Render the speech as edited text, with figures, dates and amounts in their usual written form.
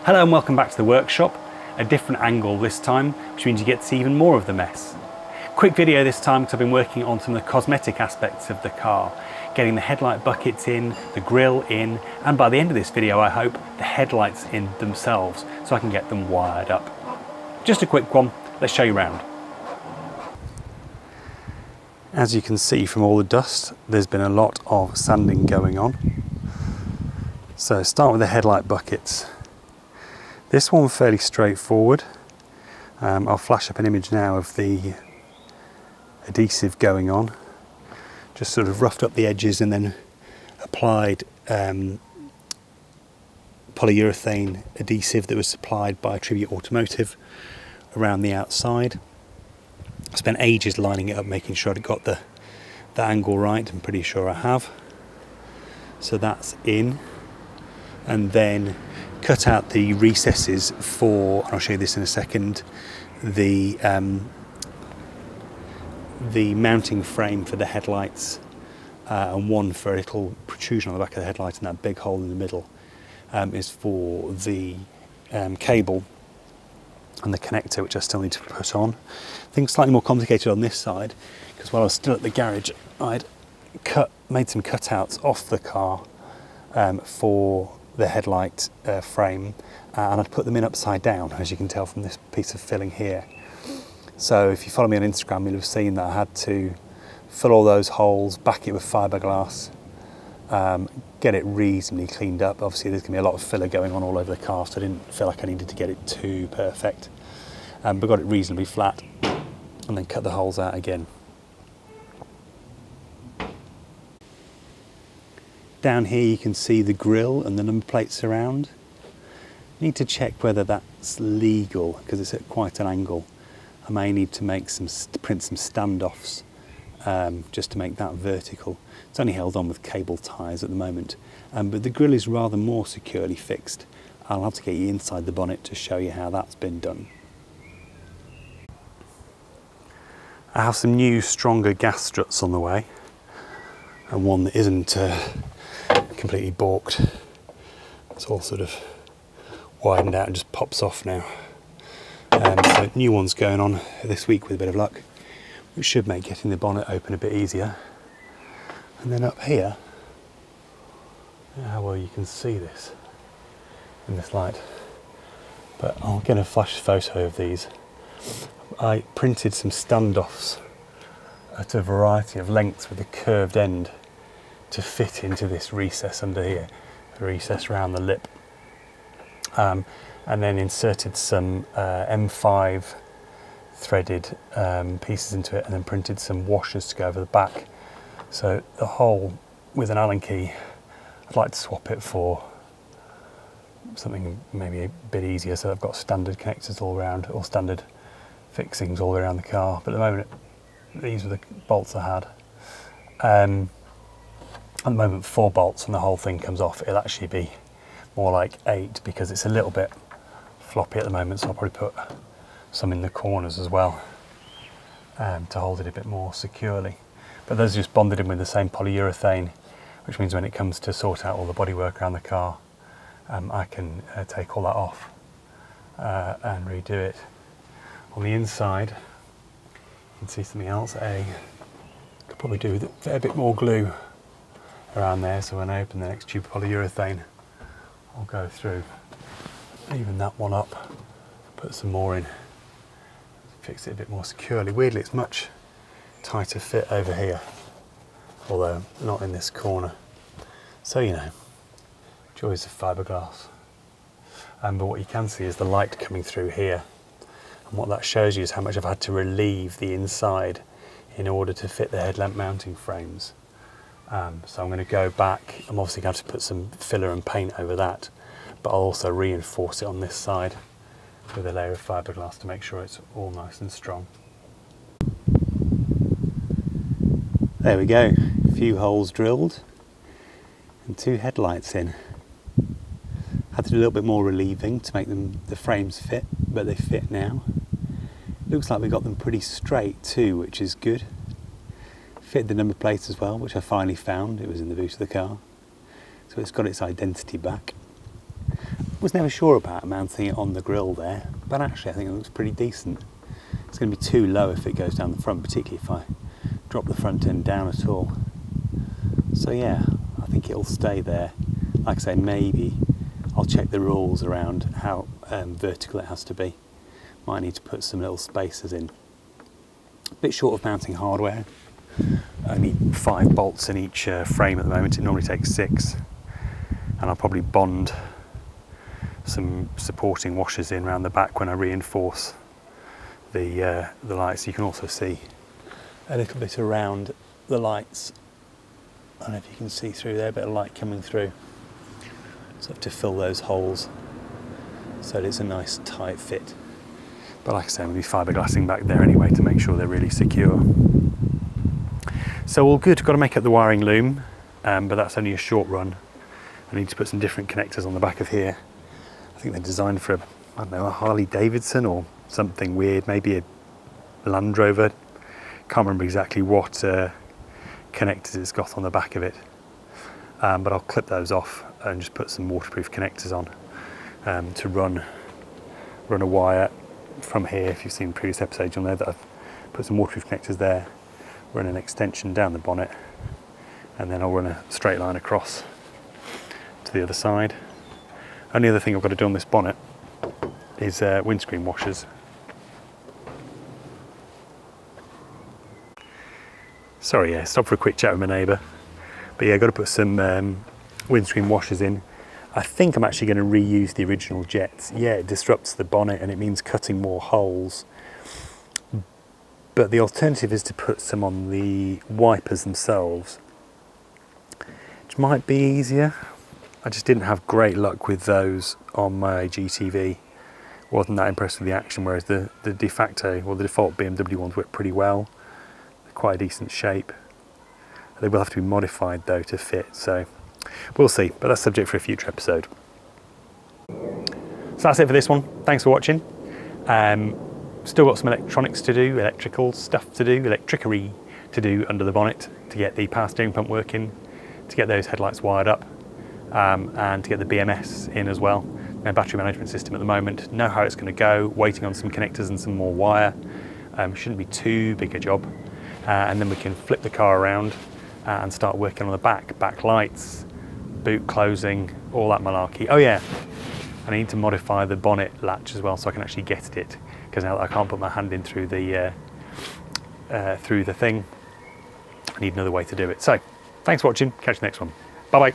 Hello and welcome back to the workshop. A different angle this time, which means you get to see even more of the mess. Quick video this time because I've been working on some of the cosmetic aspects of the car, getting the headlight buckets in, the grille in, and by the end of this video I hope the headlights in themselves so I can get them wired up. Just a quick one, let's show you around. As you can see from all the dust, there's been a lot of sanding going on. So start with the headlight buckets. This one fairly straightforward. I'll flash up an image now of the adhesive going on. Just sort of roughed up the edges and then applied polyurethane adhesive that was supplied by Tribute Automotive around the outside. I spent ages lining it up, making sure I got the angle right. I'm pretty sure I have. So that's in. And then cut out the recesses for, and I'll show you this in a second, the mounting frame for the headlights, and one for a little protrusion on the back of the headlight, and that big hole in the middle is for the cable and the connector, which I still need to put on. Things slightly more complicated on this side, because while I was still at the garage, I'd made some cutouts off the car for the headlight frame, and I'd put them in upside down, as you can tell from this piece of filling here. So if you follow me on Instagram, you'll have seen that I had to fill all those holes, back it with fiberglass, get it reasonably cleaned up. Obviously there's going to be a lot of filler going on all over the car, so I didn't feel like I needed to get it too perfect, but got it reasonably flat and then cut the holes out again. Down here you can see the grille and the number plates around. Need to check whether that's legal because it's at quite an angle. I may need to make print some standoffs just to make that vertical. It's only held on with cable ties at the moment, but the grille is rather more securely fixed. I'll have to get you inside the bonnet to show you how that's been done. I have some new stronger gas struts on the way, and one that isn't completely balked. It's all sort of widened out and just pops off now. So new one's going on this week with a bit of luck, which should make getting the bonnet open a bit easier. And then up here, how well you can see this in this light, but I'll get a flash photo of these. I printed some standoffs at a variety of lengths with a curved end to fit into this recess under here, the recess around the lip, and then inserted some M5 threaded pieces into it, and then printed some washers to go over the back. So the whole with an Allen key, I'd like to swap it for something maybe a bit easier, so I've got standard connectors all around, or standard fixings all around the car, but at the moment these were the bolts I had. At the moment 4 bolts and the whole thing comes off. It'll actually be more like 8 because it's a little bit floppy at the moment, so I'll probably put some in the corners as well to hold it a bit more securely. But those are just bonded in with the same polyurethane, which means when it comes to sort out all the bodywork around the car, I can take all that off and redo it. On the inside, you can see something else. Could probably do with a fair bit more glue around there, so when I open the next tube of polyurethane, I'll go through, even that one up, put some more in, fix it a bit more securely. Weirdly, it's much tighter fit over here, although not in this corner. So, you know, joys of fiberglass. But what you can see is the light coming through here, and what that shows you is how much I've had to relieve the inside in order to fit the headlamp mounting frames. So I'm going to go back. I'm obviously going to have to put some filler and paint over that, but I'll also reinforce it on this side with a layer of fiberglass to make sure it's all nice and strong. There we go, a few holes drilled and 2 headlights in. Had to do a little bit more relieving to make the frames fit, but they fit now. Looks like we got them pretty straight too, which is good. Fit the number plate as well, which I finally found. It was in the boot of the car. So it's got its identity back. Was never sure about mounting it on the grille there, but actually I think it looks pretty decent. It's going to be too low if it goes down the front, particularly if I drop the front end down at all. So yeah, I think it'll stay there. Like I say, maybe I'll check the rules around how vertical it has to be. Might need to put some little spacers in. A bit short of mounting hardware. Only 5 bolts in each frame at the moment. It normally takes 6. And I'll probably bond some supporting washers in around the back when I reinforce the lights. You can also see a little bit around the lights. I don't know if you can see through there, a bit of light coming through. So I have to fill those holes so that it's a nice tight fit. But like I say, I'm going to be fiberglassing back there anyway to make sure they're really secure. So all good, got to make up the wiring loom, but that's only a short run. I need to put some different connectors on the back of here. I think they're designed for, I don't know, a Harley Davidson or something weird, maybe a Land Rover. Can't remember exactly what connectors it's got on the back of it. But I'll clip those off and just put some waterproof connectors on to run a wire from here. If you've seen previous episodes, you'll know that I've put some waterproof connectors there, run an extension down the bonnet, and then I'll run a straight line across to the other side. Only other thing I've got to do on this bonnet is windscreen washers. Sorry, yeah, stop for a quick chat with my neighbour. But yeah, I've got to put some windscreen washers in. I think I'm actually going to reuse the original jets. Yeah, it disrupts the bonnet and it means cutting more holes. But the alternative is to put some on the wipers themselves, which might be easier. I just didn't have great luck with those on my GTV. Wasn't that impressed with the action, whereas the de facto, or the default BMW ones work pretty well. They're quite a decent shape. They will have to be modified though to fit, so we'll see, but that's subject for a future episode. So that's it for this one. Thanks for watching. Still got some electronics to do, electrical stuff to do, electricery to do under the bonnet to get the power steering pump working, to get those headlights wired up, and to get the BMS in as well. No battery management system at the moment. Know how it's going to go, waiting on some connectors and some more wire. Shouldn't be too big a job. And then we can flip the car around and start working on the back lights, boot closing, all that malarkey. Oh yeah, I need to modify the bonnet latch as well so I can actually get at it, because now that I can't put my hand in through the thing, I need another way to do it. So, thanks for watching, catch you next one. Bye bye.